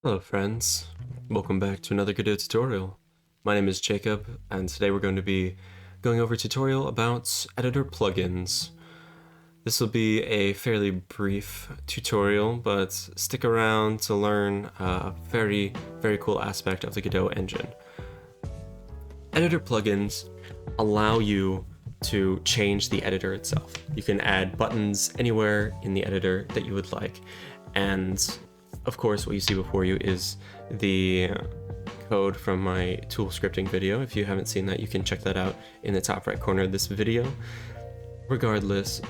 Hello friends, welcome back to another Godot tutorial. My name is Jacob, and today we're going to be going over a tutorial about editor plugins. This will be a fairly brief tutorial, but stick around to learn a very cool aspect of the Godot engine. Editor plugins allow you to change the editor itself. You can add buttons anywhere in the editor that you would like, and of course, what you see before you is the code from my tool scripting video. If you haven't seen that, you can check that out in the top right corner of this video. Regardless,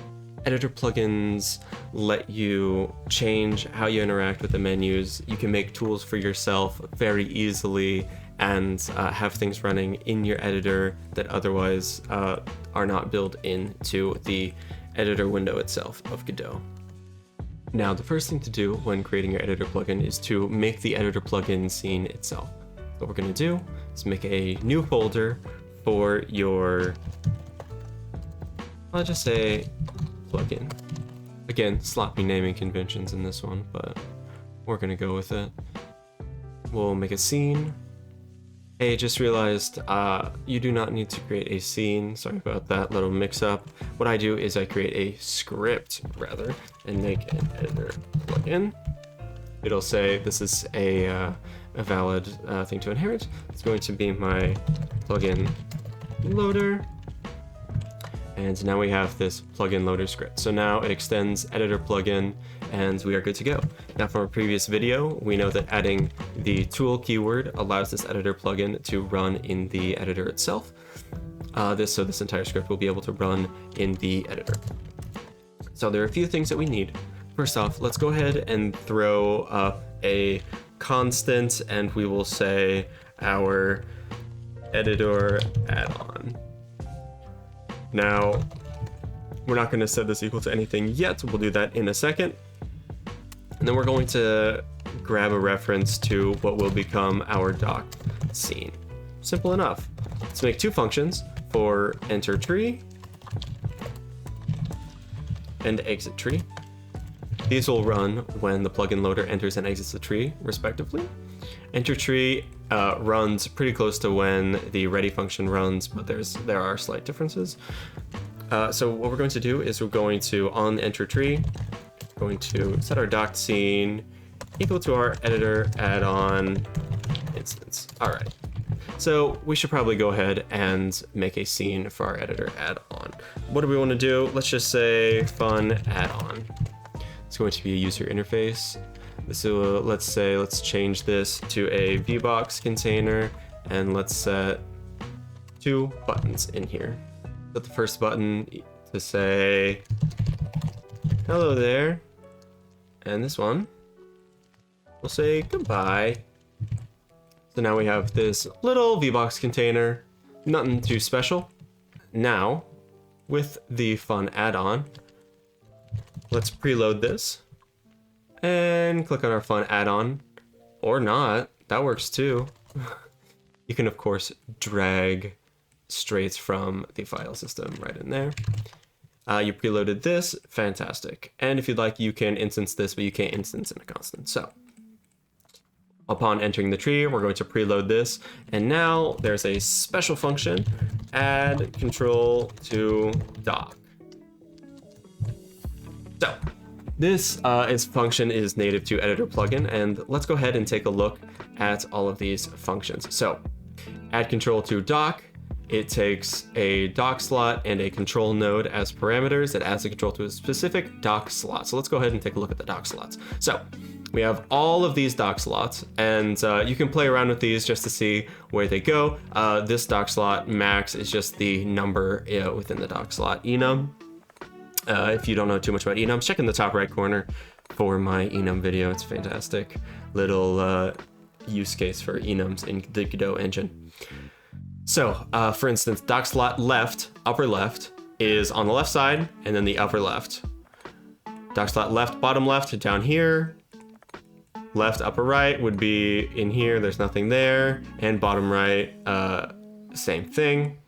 editor plugins let you change how you interact with the menus. You can make tools for yourself very easily and have things running in your editor that otherwise are not built into the editor window itself of Godot. Now, the first thing to do when creating your editor plugin is to make the editor plugin scene itself. What we're going to do is make a new folder for your, I'll just say plugin. Again, sloppy naming conventions in this one, but we're going to go with it. We'll make a scene. Hey, just realized you do not need to create a scene. Sorry about that little mix-up. What I do is I create a script, rather, and make an editor plugin. It'll say this is a valid thing to inherit. It's going to be my plugin loader. And now we have this plugin loader script. So now it extends editor plugin, and we are good to go. Now, from our previous video, we know that adding the tool keyword allows this editor plugin to run in the editor itself. So this entire script will be able to run in the editor. So there are a few things that we need. First off, let's go ahead and throw up a constant, and we will say our editor add-on. Now, we're not going to set this equal to anything yet. We'll do that in a second. And then we're going to grab a reference to what will become our doc scene. Simple enough. Let's make two functions for enter tree and exit tree. These will run when the plugin loader enters and exits the tree, respectively. Enter tree runs pretty close to when the ready function runs, but there are slight differences. So what we're going to do is we're going to, on enter tree, going to set our doc scene equal to our editor add-on instance. All right. So we should probably go ahead and make a scene for our editor add-on. What do we want to do? Let's just say fun add-on. It's going to be a user interface. So let's change this to a VBox container, and let's set two buttons in here. Set the first button to say hello there, and this one we'll say goodbye. So now we have this little VBox container, nothing too special. Now, with the fun add-on, let's preload this and click on our fun add-on, or not, that works too. You can of course drag straight from the file system right in there. You preloaded this, fantastic. And if you'd like, you can instance this, but you can't instance in a constant. So upon entering the tree, we're going to preload this, and now there's a special function, add control to doc. So this function is native to editor plugin, and let's go ahead and take a look at all of these functions. So add control to doc, it takes a doc slot and a control node as parameters. It adds the control to a specific doc slot. So let's go ahead and take a look at the doc slots. So we have all of these doc slots, and you can play around with these just to see where they go. This doc slot max is just the number within the doc slot enum. If you don't know too much about enums, check in the top right corner for my enum video. It's a fantastic little use case for enums in the Godot engine. So, for instance, doc slot left, upper left, is on the left side, and then the upper left. Doc slot left, bottom left, down here. Left, upper right would be in here, there's nothing there. And bottom right, same thing.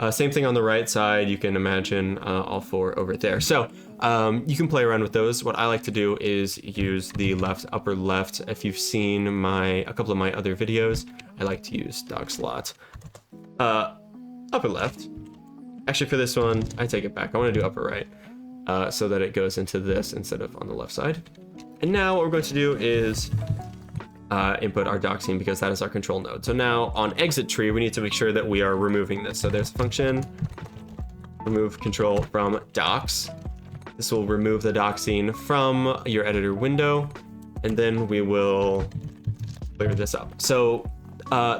Same thing on the right side, you can imagine all 4 over there. So you can play around with those. What I like to do is use the upper left. If you've seen a couple of my other videos, I like to use dog slot. Upper left. Actually, for this one, I take it back. I want to do upper right so that it goes into this instead of on the left side. And now what we're going to do is input our doc scene because that is our control node. So now on exit tree, we need to make sure that we are removing this. So there's a function, remove control from docs. This will remove the doc scene from your editor window, and then we will clear this up. So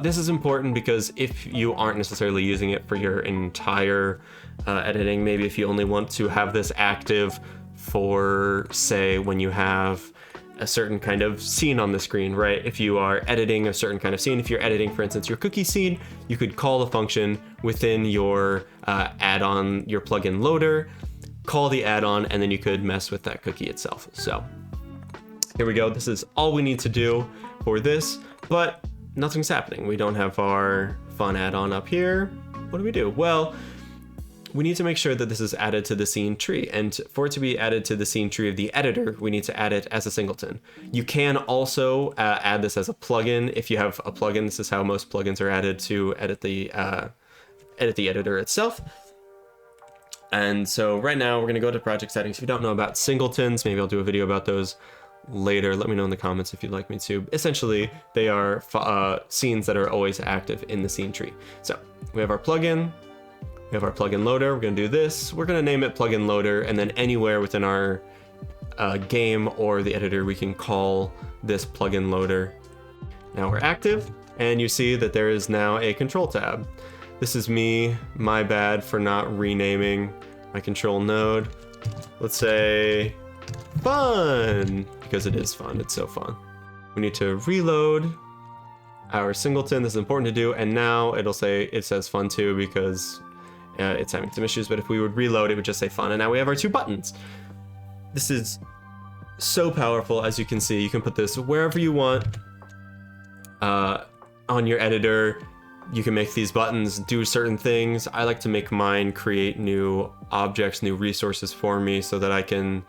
this is important because if you aren't necessarily using it for your entire editing, maybe if you only want to have this active for, say, when you have a certain kind of scene on the screen, right? If you are editing a certain kind of scene, if you're editing, for instance, your cookie scene, you could call the function within your add-on, your plugin loader, call the add-on, and then you could mess with that cookie itself. So here we go. This is all we need to do for this, but nothing's happening. We don't have our fun add-on up here. What do? Well, we need to make sure that this is added to the scene tree, and for it to be added to the scene tree of the editor, we need to add it as a singleton. You can also add this as a plugin. If you have a plugin, this is how most plugins are added to edit the editor itself. And so right now we're gonna go to project settings. If you don't know about singletons, maybe I'll do a video about those later. Let me know in the comments if you'd like me to. Essentially, they are scenes that are always active in the scene tree. So we have our plugin. We have our plugin loader. We're going to do this. We're going to name it plugin loader, and then anywhere within our game or the editor, we can call this plugin loader. Now we're active, and you see that there is now a control tab. This is me, my bad for not renaming my control node. Let's say fun, because it is fun. It's so fun. We need to reload our singleton. This is important to do, and now it says fun too because it's having some issues, but if we would reload, it would just say fun, and now we have our 2 buttons. This is so powerful. As you can see, you can put this wherever you want on your editor. You can make these buttons do certain things. I like to make mine create new objects, new resources for me so that I can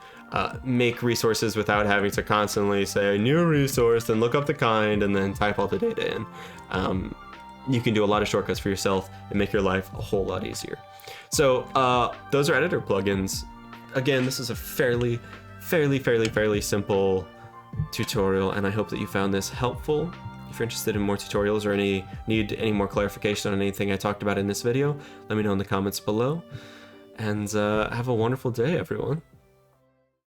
make resources without having to constantly say new resource, then look up the kind, and then type all the data in. You can do a lot of shortcuts for yourself and make your life a whole lot easier. So those are editor plugins. Again, this is a fairly simple tutorial, and I hope that you found this helpful. If you're interested in more tutorials or need any more clarification on anything I talked about in this video, let me know in the comments below. And have a wonderful day, everyone.